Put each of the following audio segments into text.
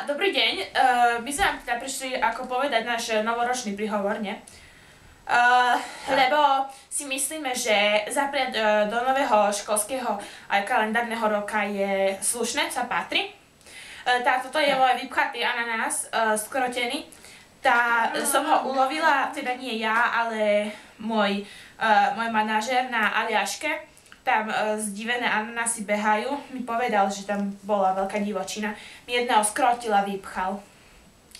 Dobrý deň, my sme vám teda prišli ako povedať náš novoročný príhovor, nie? Lebo si myslíme, že zapriať do nového školského aj kalendárneho roka je slušné, sa patrí. Toto je môj vypchatý ananás, skrotený. Som ho ulovila, teda nie ja, ale môj manažér na Aliaške. Tam zdivené ananásy behajú. Mi povedal, že tam bola veľká divočina. Mi jedného skrotil a vypchal.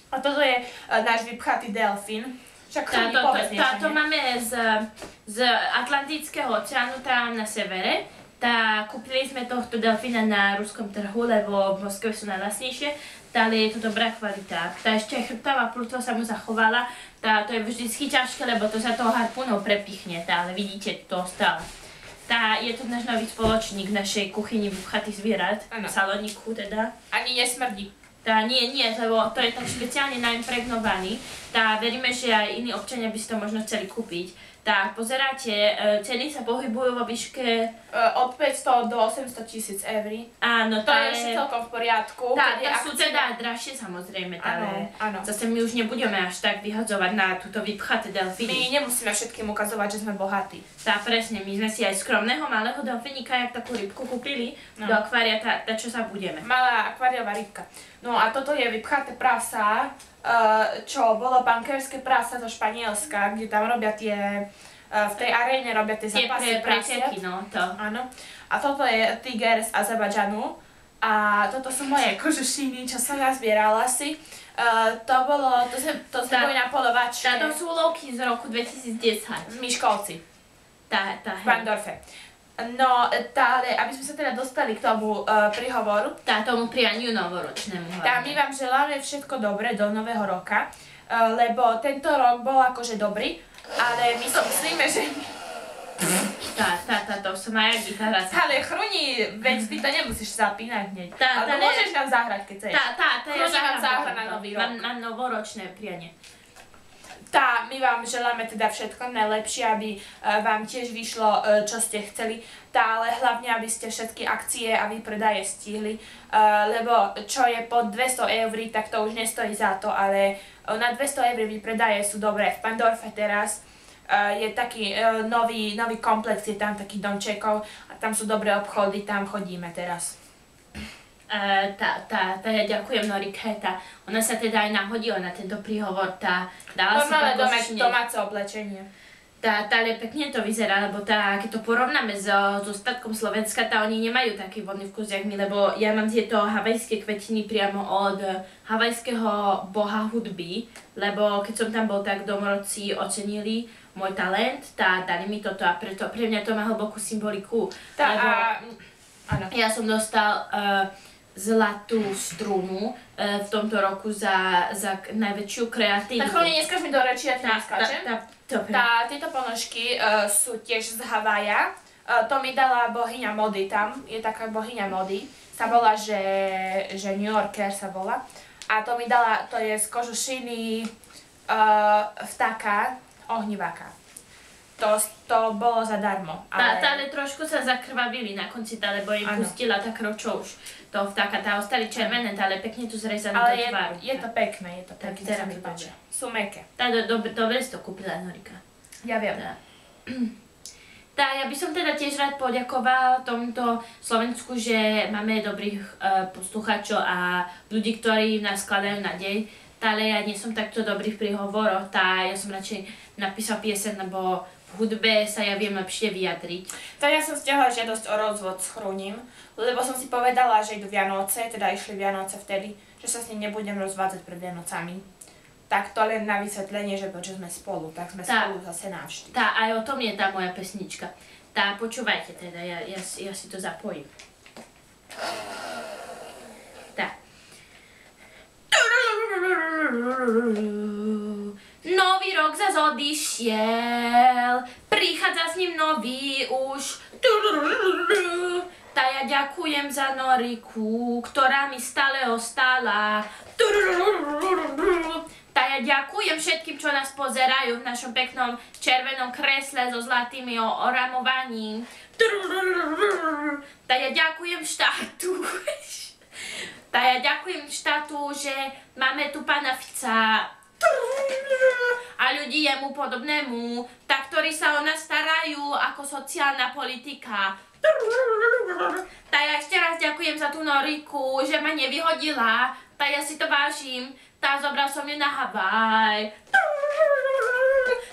A toto je náš vypchatý delfín. Táto máme z Atlantického oceánu tam na severe. Kúpili sme tohto delfína na ruskom trhu, lebo v Moskve sú najlasnejšie. Ale je to dobrá kvalita. Ešte chrbtová plutva sa mu zachovala. To je vždycky ťažké, lebo to sa toho harpúnou prepichne. Ale vidíte to stále. Je to náš nový spoločník v našej kuchyni vypchatých zvierat. V salóniku teda. Ani nesmrdí. Nie, lebo to je tak špeciálne naimpregnovaný. Veríme, že aj iní občania by si to možno chceli kúpiť. Pozeráte, ceny sa pohybujú vo výške od 500 do 800 000 eur. Áno, to je ešte celkom v poriadku. Sú teda drahšie samozrejme, ale zase my už nebudeme až tak vyhadzovať na túto vypchaté delfíny. My nemusíme všetkým ukazovať, že sme bohatí. Presne, my sme si aj skromného malého delfínika, jak takú rybku kúpili do akvária, čo sa budeme. Malá akváriová rybka. No a toto je vypchaté prasa, čo bolo bankérske prasa zo Španielska, kde tam robia v tej aréne robia tie zápasy prasiat. Áno. A toto je tiger z Azerbajdžanu. A toto sú moje kožušiny, čo som nazbierala si. To sme boli na polovačke. To sú úlovky z roku 2010. Z Miškolci. V Bandorfe. No, aby sme sa teda dostali k tomu príhovoru. Tomu prianiu novoročnému. My vám želáme všetko dobré do nového roka, lebo tento rok bol akože dobrý, ale my si myslíme, že... To som aj gitara. Ale chruni, veď ty to nemusíš zapínať hneď. Ale môžeš nám zahrať, keď chceš. Chruni vám zahra na nový rok. Na novoročné prianie. My vám želáme teda všetko najlepšie, aby vám tiež vyšlo, čo ste chceli. Ale hlavne, aby ste všetky akcie a výpredaje stihli. Lebo čo je pod 200 eur, tak to už nestojí za to, ale na 200 eur výpredaje sú dobré. V Pandorfe teraz je taký nový komplex, je tam taký domčekov a tam sú dobré obchody, tam chodíme teraz. Ja ďakujem Norike, ona sa teda aj nahodila na tento príhovor, dala si normálne domáce oblečenie. Ale pekne to vyzerá, lebo keď to porovnáme so ostatkom Slovenska, oni nemajú taký vodný vkus jak my, lebo ja mám tieto havajské kvetiny priamo od havajského boha hudby, lebo keď som tam bol, tak domorodci ocenili môj talent, dali mi toto a preto pre mňa to má hlbokú symboliku. Ja som dostal zlatú strunu v tomto roku za najväčšiu kreatívu. Tak chlapne, neskáž mi do reči, ja ti neskáčem. Tieto ponožky sú tiež z Havaja. To mi dala bohyňa mody tam. Je taká bohyňa mody. Sa volá, že New Yorker sa volá. A to mi dala, to je z kožušiny vtáka, ohniváka. To bolo zadarmo. Ale trošku sa zakrvavili na konci, lebo im pustila tá kročo už toho vtáka. Ostali červené, ale pekne tu zrezané do tváru. Je to pekné, sa mi páči. Sú mäkké. Dobre si to kúpila, Norika. Ja viem. Ja by som teda tiež rád poďakovala tomuto Slovensku, že máme dobrých poslucháčov a ľudí, ktorí nás skladajú nádej. Ale ja nie som takto dobrý v príhovoroch, ja som radšej napísal pieseň, lebo v hudbe sa ja viem lepšie vyjadriť. Ja som stiahla žiadosť o rozvod s Chruním, lebo som si povedala, že idú Vianoce, teda išli Vianoce vtedy, že sa s ním nebudem rozvádzať pred Vianocami. Tak to len na vysvetlenie, že sme spolu, tak sme spolu zase navždy. Aj o tom je tá moja pesnička. Počúvajte teda, ja si to zapojím. Nový rok zas odišiel, prichádza s ním nový už. Ja ďakujem za Noriku, ktorá mi stále ostala. Tá ja ďakujem všetkým, čo nás pozerajú v našom peknom červenom kresle so zlatými oramovaním. Tá ja ďakujem štátu. Tá ja ďakujem štátu, že máme tu pána Fica a ľudí jemu podobnému, tak ktorí sa o nás starajú ako sociálna politika. Tá ja ešte raz ďakujem za tú Noriku, že ma nevyhodila. Tá ja si to vážim. Tá zobral som ju na Havaj.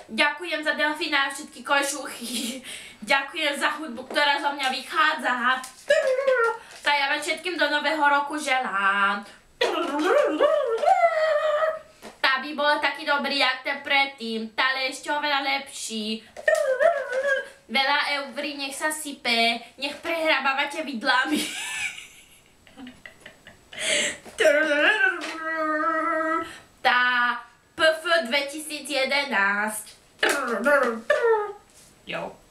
Ďakujem za delfína a všetky kožuchy. Ďakujem za hudbu, ktorá zo mňa vychádza. Tá ja vám všetkým do nového roku želám. Tá by bol taký dobrý, jak ten predtým. Tá ešte oveľa lepší. Veľa eurí, nech sa sype. Nech prehrabávate vidlami. Tá PF 2011. Jo.